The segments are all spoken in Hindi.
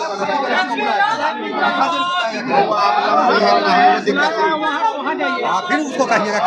फिर उसको कहिएगा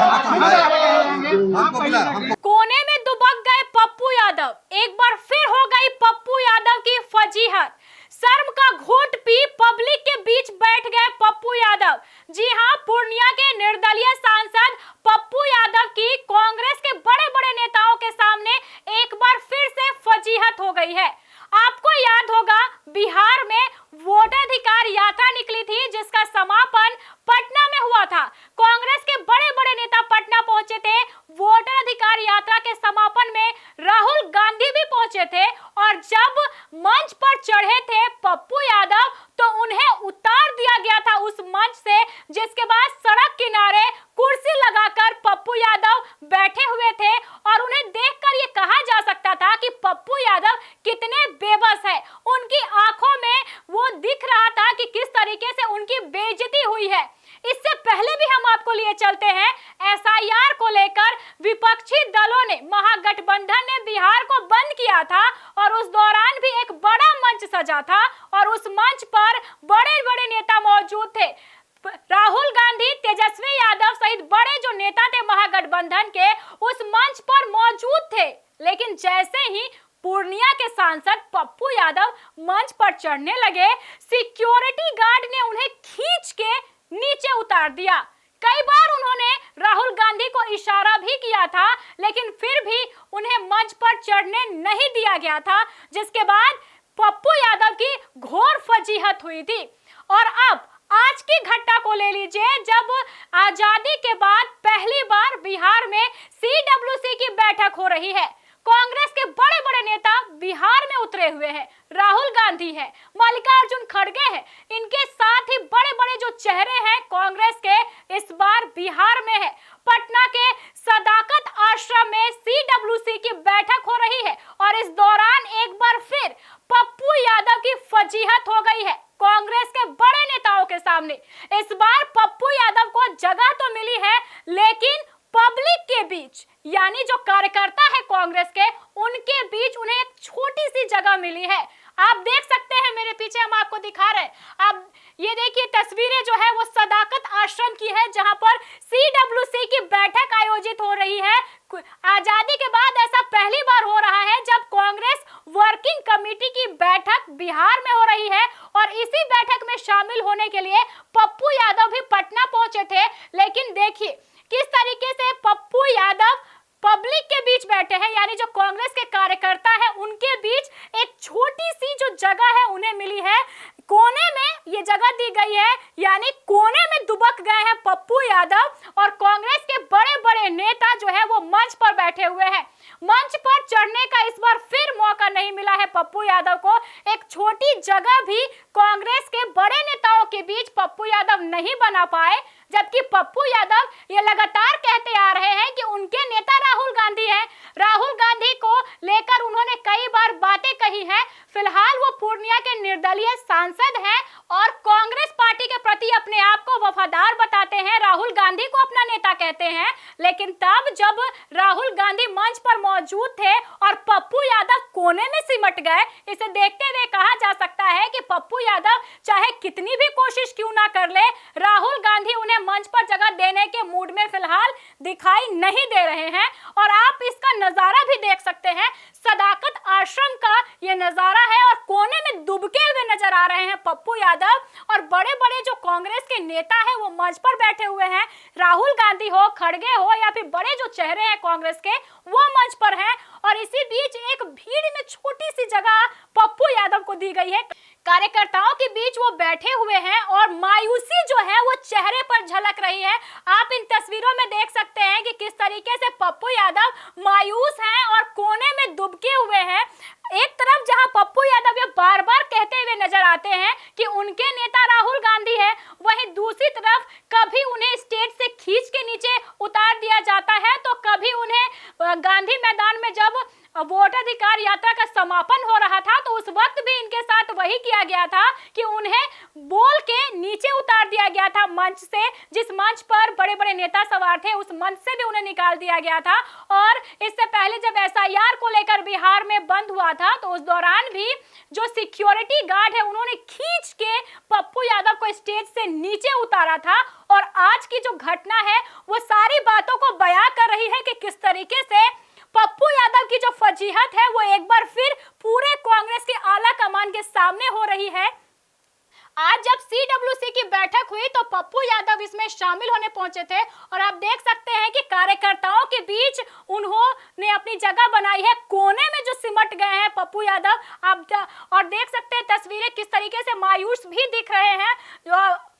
कोने में दुबक गए पप्पू यादव, एक बार फिर हो गई पप्पू यादव की फजीहत। शर्म का घूंट पी पब्लिक के बीच बैठ गए पप्पू यादव। जी हां, पूर्णिया के निर्दलीय सांसद पप्पू यादव की कांग्रेस के बड़े बड़े नेताओं के सामने एक बार फिर से फजीहत हो गई है। आपको याद होगा, बिहार में वोटाधिकार यात्रा निकली थी जिसका समापन पटना में हुआ था। कांग्रेस के बड़े बड़े नेता पटना पहुंचे थे। वोटर अधिकार यात्रा के समापन में राहुल गांधी भी पहुंचे थे और जब मंच पर चढ़े थे पप्पू यादव तो उन्हें उतार दिया गया था उस मंच से, जिसके बाद सड़क किनारे कुर्सी लगाकर पप्पू यादव बैठे हुए थे और उन्हें देखकर ये कहा जा सकता था कि पप्पू यादव कितने बेबस है। उनकी आंखों में वो दिख रहा था कि किस तरीके से उनकी बेइज्जती हुई है। इससे पहले भी हम आपको लिए चलते हैं, एसआईआर को लेकर विपक्षी दलों ने, महागठबंधन ने बिहार को बंद किया था और उस दौरान भी एक बड़ा मंच सजा था और उस मंच पर बड़े बड़े नेता मौजूद थे। राहुल गांधी, तेजस्वी यादव सहित बड़े जो नेता थे महागठबंधन के उस मंच पर मौजूद थे। लेकिन जैसे ही पूर्णिया के सांसद पप्पू यादव मंच पर चढ़ने लगे, सिक्योरिटी गार्ड ने उन्हें खींच के नीचे उतार दिया। कई बार उन्होंने राहुल गांधी को इशारा भी किया था, लेकिन फिर भी उन्हें मंच पर चढ़ने नहीं दिया गया था, जिसके बाद पप्पू यादव की घोर फजीहत हुई थी। और अब आज की घटना को ले लीजिए, जब आजादी के बाद पहली बार बिहार में सीडब्ल्यूसी की बैठक हो रही है। कांग्रेस के बड़े बड़े नेता बिहार में उतरे हुए हैं। राहुल गांधी है, मल्लिकार्जुन खड़गे हैं, इनके साथ ही बड़े बड़े जो चेहरे हैं कांग्रेस के इस बार बिहार में है। पटना के सदाकत आश्रम में सीडब्ल्यूसी की बैठक हो रही है और इस दौरान एक बार फिर पप्पू यादव की फजीहत हो गई है कांग्रेस के बड़े नेताओं के सामने। इस बार पप्पू यादव को जगह तो मिली है, लेकिन पब्लिक के बीच, यानी जो कार्यकर्ता है कांग्रेस के, उनके बीच उन्हें एक छोटी सी जगह मिली है। आप देख सकते हैं, मेरे पीछे हम आपको दिखा रहे हैं। आप ये देखिए, तस्वीरें जो है वो सदाकत आश्रम की है, जहां पर सीडब्ल्यूसी की बैठक आयोजित हो रही है। आजादी के बाद ऐसा पहली बार हो रहा है जब कांग्रेस वर्किंग कमेटी की बैठक बिहार में हो रही है और इसी बैठक में शामिल होने के लिए पप्पू यादव भी पटना पहुंचे थे। लेकिन देखिए किस तरीके से पप्पू यादव पब्लिक के बीच बैठे हैं, यानी जो कांग्रेस के कार्यकर्ता है उनके बीच एक छोटी सी जो जगह है उन्हें मिली है। कोने में ये जगह दी गई है, यानी कोने में दुबक गए हैं पप्पू यादव और कांग्रेस के बड़े बड़े नेता जो है वो मंच पर बैठे हुए हैं। मंच पर चढ़ने का इस बार फिर मौका नहीं मिला है पप्पू यादव को। एक छोटी जगह भी कांग्रेस के बड़े नेताओं के बीच पप्पू यादव नहीं बना पाए, जबकि पप्पू यादव ये लगातार कहते आ रहे हैं कि उनके नेता राहुल गांधी हैं। राहुल गांधी को लेकर उन्होंने कई बार बातें कही हैं। फिलहाल वो पूर्णिया के निर्दलीय सांसद हैं और कांग्रेस पार्टी के प्रति अपने आप को वफादार बताते हैं, राहुल गांधी को अपना नेता कहते हैं। लेकिन तब जब राहुल गांधी मंच पर मौजूद थे और पप्पू यादव कोने में सिमट गए, इसे देखते हुए कहा जा सकता है कि पप्पू यादव चाहे कितनी भी कोशिश क्यों ना कर ले, राहुल गांधी उन्हें मंच पर जगह देने के मूड में फिलहाल दिखाई नहीं दे रहे हैं। और आप इसका नजारा भी देख सकते हैं, सदाकत आश्रम का ये नजारा है और कोने में दुबके हुए नजर आ रहे हैं पप्पू यादव और बड़े बड़े जो कांग्रेस के नेता हैं वो मंच पर बैठे हुए हैं। राहुल गांधी हो, खड़गे हो या फिर बड़े जो चेहरे हैं कांग्रेस के, वो मंच पर हैं और इसी बीच एक भीड़ में छोटी सी जगह पप्पू यादव को दी गई है। कार्यकर्ताओं के बीच वो बैठे हुए हैं और मायूसी जो है वो चेहरे पर झलक रही है। आप इन तस्वीरों में देख सकते हैं कि किस तरीके से पप्पू यादव मायूस हैं और कोने में दुबके हुए हैं। एक तरफ जहां पप्पू यादव ये बार बार कहते हुए नजर आते हैं कि उनके नेता राहुल गांधी है, वहीं दूसरी तरफ कभी उन्हें स्टेज से खींच के नीचे उतार दिया जाता है तो कभी उन्हें गांधी मैदान में जब वोटाधिकार यात्रा का समापन हो रहा था तो उस वक्त भी इनके साथ वही किया गया था कि उन्हें बोल के नीचे उतार दिया गया था मंच से। जिस मंच पर बड़े बड़े नेता सवार थे उस मंच से भी उन्हें निकाल दिया गया था। और इससे पहले जब एसआईआर को लेकर बिहार में बंद हुआ था तो उस दौरान भी जो सिक्योरिटी गार्ड है उन्होंने खींच के पप्पू यादव को स्टेज से नीचे उतारा था। और आज की जो घटना है वो सारी बातों को बयां कर रही है कि किस तरीके से पप्पू यादव की जो फजीहत है वो एक बार फिर पूरे कांग्रेस के आला कमान के सामने हो रही है। आज जब सीडब्ल्यूसी की बैठक हुई तो पप्पू यादव इसमें शामिल होने पहुंचे थे और आप देख सकते हैं कि कार्यकर्ताओं के बीच उन्होंने अपनी जगह बनाई है, कोने में जो सिमट गए हैं पप्पू यादव। आप और देख सकते हैं तस्वीरें किस तरीके से मायूस भी दिख रहे हैं।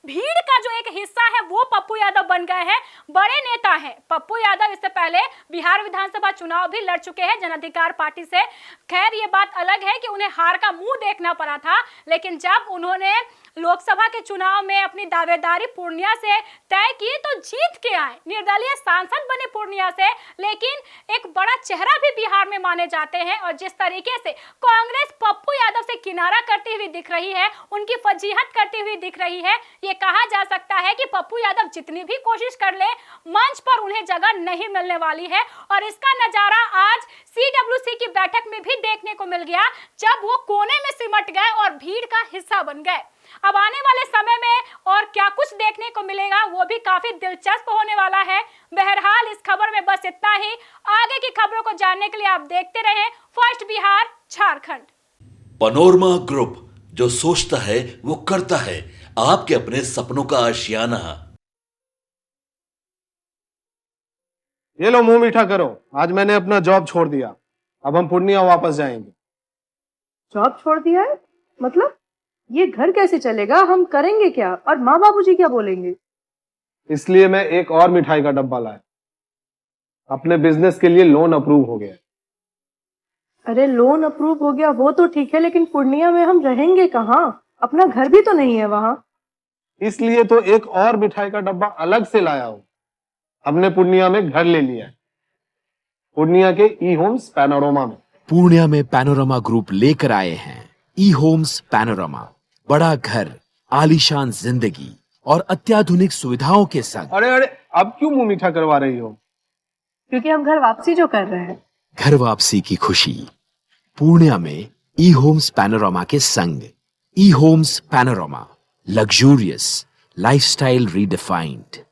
भीड़ का जो एक हिस्सा है वो पप्पू यादव बन गए हैं। बड़े नेता हैं पप्पू यादव, इससे पहले बिहार विधानसभा चुनाव भी लड़ चुके हैं जन अधिकार पार्टी से। खैर ये बात अलग है कि उन्हें हार का मुंह देखना पड़ा था, लेकिन जब उन्होंने लोकसभा के चुनाव में अपनी दावेदारी पूर्णिया से तय की तो जीत के आए, निर्दलीय सांसद बने पूर्णिया से। लेकिन एक बड़ा चेहरा भी बिहार में माने जाते हैं और जिस तरीके से कांग्रेस पप्पू यादव से किनारा करती हुई दिख रही है, उनकी फजीहत करती हुई दिख रही है, ये कहा जा सकता है कि पप्पू यादव जितनी भी कोशिश कर ले मंच पर उन्हें जगह नहीं मिलने वाली है। और इसका नजारा आज सीडब्ल्यूसी की बैठक में भी देखने को मिल गया जब वो कोने में सिमट गए और भीड़ का हिस्सा बन गए। अब आने वाले समय में और क्या कुछ देखने को मिलेगा वो भी काफी दिलचस्प होने वाला है। बहरहाल इस खबर में बस इतना ही। आगे की खबरों को जानने के लिए आप देखते रहें first Bihar Jharkhand. Panorama group, जो सोचता है वो करता है, आपके अपने सपनों का आशियाना। ये लो मुंह मीठा करो, आज मैंने अपना जॉब छोड़ दिया, अब हम पूर्णिया वापस जाएंगे। जॉब छोड़ दिया है? मतलब ये घर कैसे चलेगा? हम करेंगे क्या? और माँ बाबूजी क्या बोलेंगे? इसलिए मैं एक और मिठाई का डब्बा लाया। अपने बिजनेस के लिए लोन अप्रूव हो गया। अरे लोन अप्रूव हो गया वो तो ठीक है, लेकिन पूर्णिया में हम रहेंगे कहाँ? अपना घर भी तो नहीं है वहाँ। इसलिए तो एक और मिठाई का डब्बा अलग से लाया हूँ। हमने पूर्णिया में घर ले लिया है, पूर्णिया के ई होम्स पैनोरमा में। पूर्णिया में पैनोरमा ग्रुप लेकर आए हैं ई होम्स पैनोरमा। बड़ा घर, आलीशान जिंदगी और अत्याधुनिक सुविधाओं के संग। अरे अरे, अब क्यों मुंह मीठा करवा रही हो? क्योंकि हम घर वापसी जो कर रहे हैं। घर वापसी की खुशी पूर्णिया में ई होम्स पैनोरमा के संग। ई Homes Panorama, luxurious lifestyle redefined.